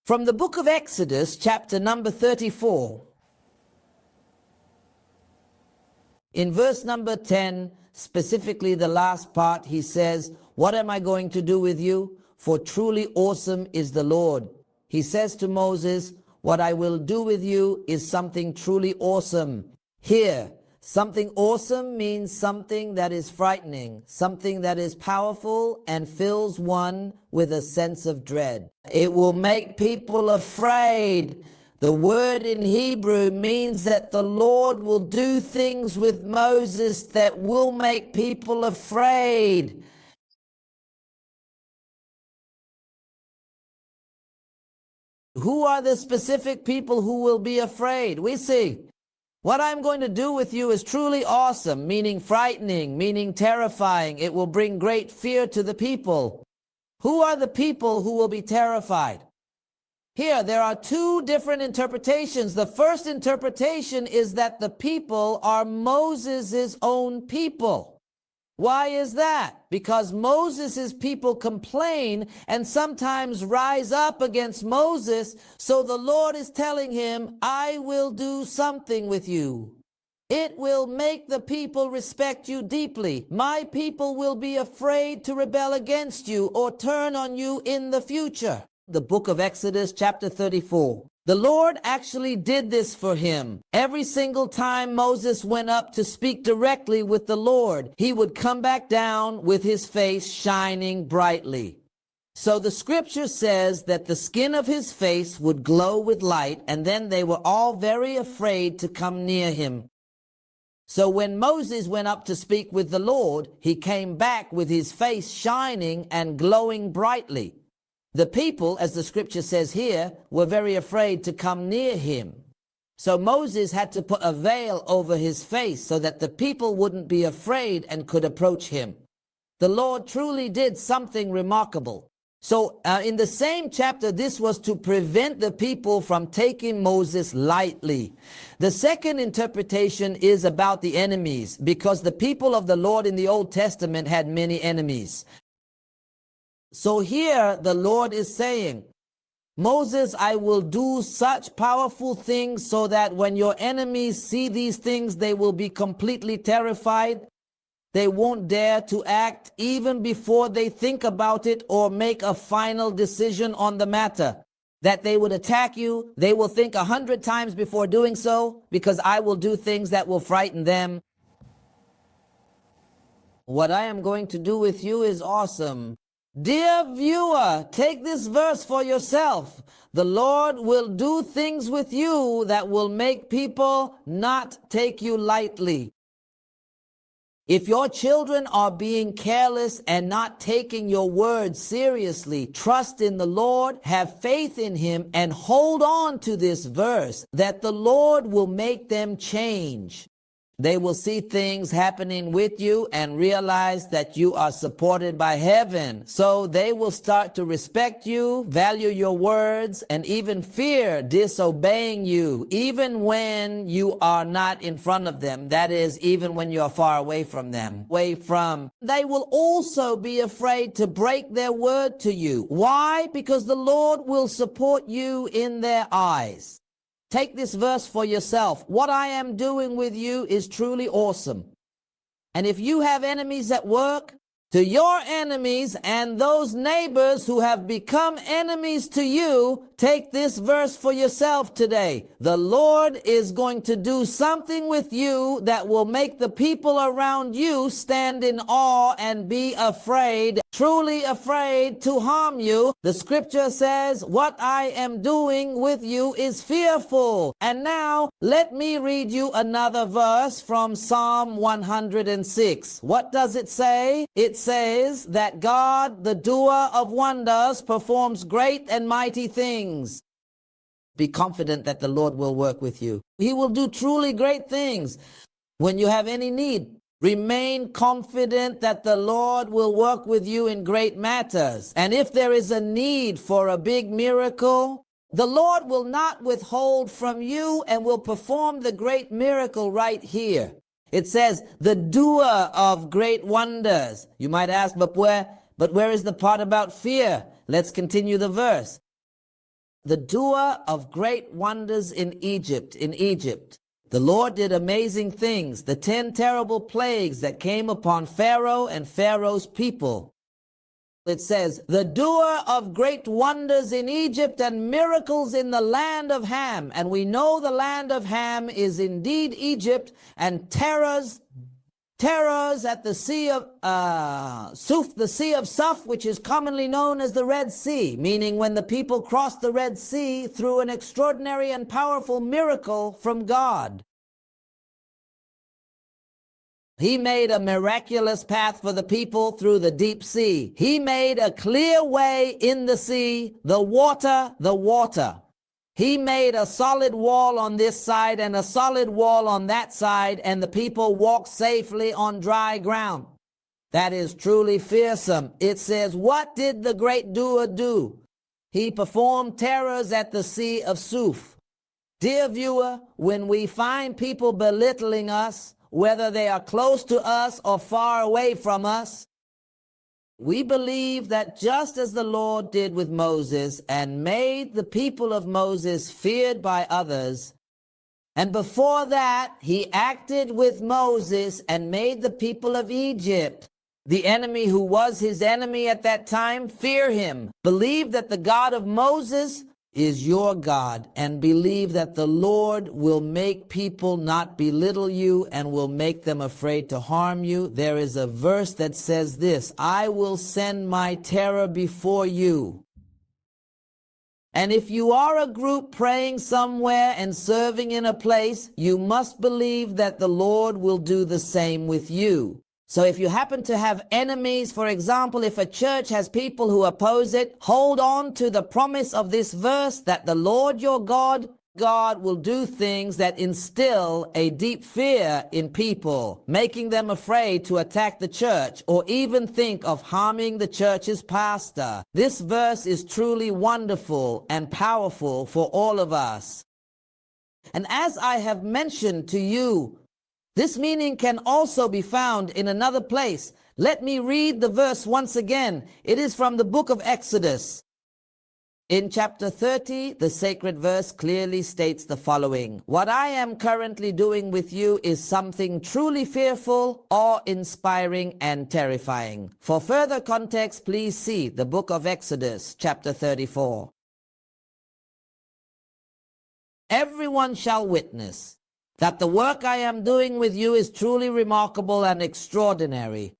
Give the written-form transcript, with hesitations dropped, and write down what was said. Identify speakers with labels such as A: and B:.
A: From the book of Exodus, chapter number 34, in verse number 10, specifically the last part, he says, "What am I going to do with you? For truly awesome is the Lord." He says to Moses, what I will do with you is something truly awesome. Here, something awesome means something that is frightening, something that is powerful and fills one with a sense of dread. It will make people afraid. The word in Hebrew means that the Lord will do things with Moses that will make people afraid. Who are the specific people who will be afraid? We see, what I'm going to do with you is truly awesome, meaning frightening, meaning terrifying. It will bring great fear to the people. Who are the people who will be terrified? Here, there are two different interpretations. The first interpretation is that the people are Moses' own people. Why is that? Because Moses' people complain and sometimes rise up against Moses. So the Lord is telling him, I will do something with you. It will make the people respect you deeply. My people will be afraid to rebel against you or turn on you in the future. The book of Exodus, chapter 34. The Lord actually did this for him. Every single time Moses went up to speak directly with the Lord, he would come back down with his face shining brightly. So the scripture says that the skin of his face would glow with light, and then they were all very afraid to come near him. So when Moses went up to speak with the Lord, he came back with his face shining and glowing brightly. The people, as the scripture says here, were very afraid to come near him. So Moses had to put a veil over his face so that the people wouldn't be afraid and could approach him. The Lord truly did something remarkable. So in the same chapter, this was to prevent the people from taking Moses lightly. The second interpretation is about the enemies, because the people of the Lord in the Old Testament had many enemies. So here the Lord is saying, Moses, I will do such powerful things so that when your enemies see these things, they will be completely terrified. They won't dare to act even before they think about it or make a final decision on the matter. That they would attack you, they will think 100 times before doing so, because I will do things that will frighten them. What I am going to do with you is awesome. Dear viewer, take this verse for yourself. The Lord will do things with you that will make people not take you lightly. If your children are being careless and not taking your word seriously, trust in the Lord, have faith in him, and hold on to this verse that the Lord will make them change. They will see things happening with you and realize that you are supported by heaven. So they will start to respect you, value your words, and even fear disobeying you, even when you are not in front of them. That is, even when you are far away from them. They will also be afraid to break their word to you. Why? Because the Lord will support you in their eyes. Take this verse for yourself. What I am doing with you is truly awesome. And if you have enemies at work, to your enemies and those neighbors who have become enemies to you, take this verse for yourself today. The Lord is going to do something with you that will make the people around you stand in awe and be afraid, truly afraid to harm you. The scripture says, what I am doing with you is fearful. And now let me read you another verse from Psalm 106. What does it say? It says that God, the doer of wonders, performs great and mighty things. Be confident that the Lord will work with you. He will do truly great things. When you have any need, remain confident that the Lord will work with you in great matters. And if there is a need for a big miracle, the Lord will not withhold from you and will perform the great miracle right here. It says, the doer of great wonders. You might ask, but where is the part about fear? Let's continue the verse. the doer of great wonders in Egypt. The Lord did amazing things, the 10 terrible plagues that came upon Pharaoh and Pharaoh's people. It says, the doer of great wonders in Egypt and miracles in the land of Ham. And we know the land of Ham is indeed Egypt, and terrors at the sea of Suf, the sea of Suf, which is commonly known as the Red Sea, meaning when the people crossed the Red Sea through an extraordinary and powerful miracle from God. He made a miraculous path for the people through the deep sea. He made a clear way in the sea, the water. He made a solid wall on this side and a solid wall on that side, and the people walked safely on dry ground. That is truly fearsome. It says, what did the great doer do? He performed terrors at the sea of Suf. Dear viewer, when we find people belittling us, whether they are close to us or far away from us, we believe that just as the Lord did with Moses and made the people of Moses feared by others, and before that he acted with Moses and made the people of Egypt, the enemy who was his enemy at that time, fear him. Believe that the God of Moses is your God, and believe that the Lord will make people not belittle you and will make them afraid to harm you. There is a verse that says this, I will send my terror before you. And if you are a group praying somewhere and serving in a place, you must believe that the Lord will do the same with you. So if you happen to have enemies, for example, if a church has people who oppose it, hold on to the promise of this verse that the Lord your God will do things that instill a deep fear in people, making them afraid to attack the church or even think of harming the church's pastor. This verse is truly wonderful and powerful for all of us. And as I have mentioned to you, this meaning can also be found in another place. Let me read the verse once again. It is from the book of Exodus. In chapter 30, the sacred verse clearly states the following. What I am currently doing with you is something truly fearful, awe-inspiring, and terrifying. For further context, please see the book of Exodus, chapter 34. Everyone shall witness that the work I am doing with you is truly remarkable and extraordinary.